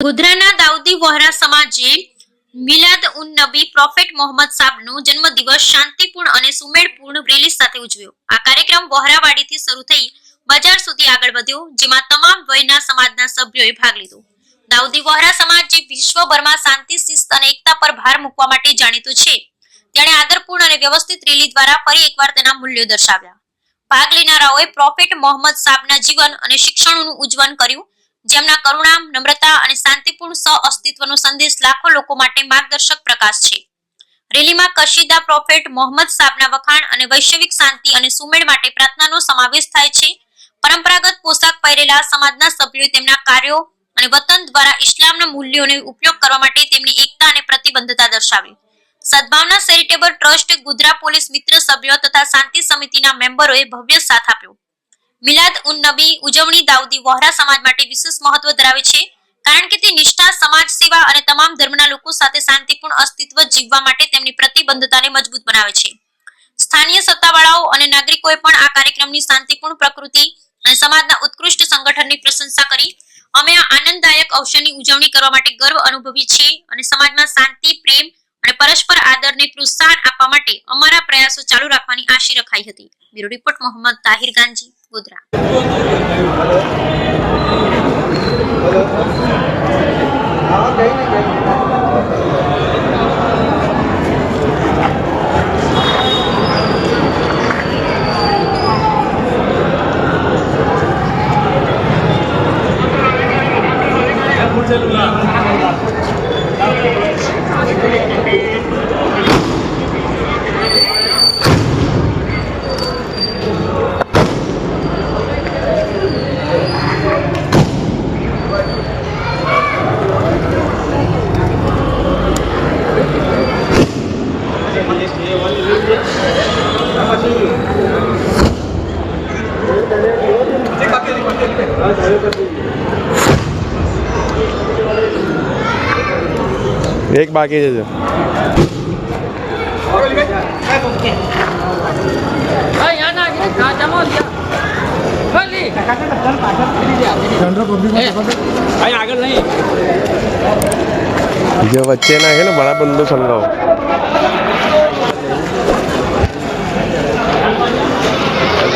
ગોધરાના દાઉદી વહોરા સમાજે મિલાદ ઉન નબી પ્રોફેટ મોહમ્મદ સાહેબનો જન્મદિવસ શાંતિપૂર્ણ અને સુમેળપૂર્ણ રેલી સાથે ઉજવ્યો। આ કાર્યક્રમ વહોરાવાડીથી શરૂ થઈ બજાર સુધી આગળ વધ્યો, જેમાં તમામ વયના સમાજના સભ્યોએ ભાગ લીધો। દાઉદી વહોરા સમાજ જે વિશ્વભરમાં શાંતિ, શિસ્ત અને એકતા પર ભાર મૂકવા માટે જાણીતું છે, તેણે આદરપૂર્ણ અને વ્યવસ્થિત રેલી દ્વારા ફરી એકવાર તેના મૂલ્યો દર્શાવ્યા। ભાગ લેનારાઓએ પ્રોફેટ મોહમ્મદ સાહેબના જીવન અને શિક્ષણોનું ઉજ્જવન કર્યું, જેમના કરુણા, નમ્રતા અને શાંતિપૂર્ણ સહઅસ્તિત્વનો સંદેશ લાખો લોકો માટે માર્ગદર્શક પ્રકાશ છે। રેલીમાં કશીદા, પ્રોફેટ મોહમ્મદ સાહેબના વખાણ અને વૈશ્વિક શાંતિ અને સુમેળ માટે પ્રાર્થનાનો સમાવેશ થાય છે। પરંપરાગત પોશાક પહેરેલા સમાજના સભ્યોએ તેમના કાર્યો અને વતન દ્વારા ઇસ્લામના મૂલ્યોનો ઉપયોગ કરવા માટે તેમની એકતા અને પ્રતિબદ્ધતા દર્શાવી। સદભાવના ચેરિટેબલ ટ્રસ્ટ, ગોધરા પોલીસ મિત્ર સભ્યો તથા શાંતિ સમિતિના મેમ્બરોએ ભવ્ય સાથ આપ્યો। મિલાદ ઉન નબી ઉજવણી દાઉદી વહોરા સમાજ માટે વિશેષ મહત્વ ધરાવે છે, કારણ કે તે નિષ્ઠા, સમાજ સેવા અને તમામ ધર્મના લોકો સાથે શાંતિપૂર્ણ અસ્તિત્વ જીવવા માટે તેમની પ્રતિબદ્ધતાને મજબૂત બનાવે છે। સ્થાનીય સત્તાવાળાઓ અને નાગરિકોએ પણ આ કાર્યક્રમની શાંતિપૂર્ણ પ્રકૃતિ અને સમાજના ઉત્કૃષ્ટ સંગઠનની પ્રશંસા કરી। અમે આ આનંદદાયક અવસરની ઉજવણી કરવા માટે ગર્વ અનુભવીએ છીએ અને સમાજમાં શાંતિ, પ્રેમ અને પરસ્પર આદરને પ્રોત્સાહન આપવા માટે અમારા પ્રયાસો ચાલુ રાખવાની આશા રખાઈ હતી। Bureau report Mohammad Tahir Ganji, Godhra. एक बाकी है जो बच्चे ना है ना बड़ा बंदो संगाओ।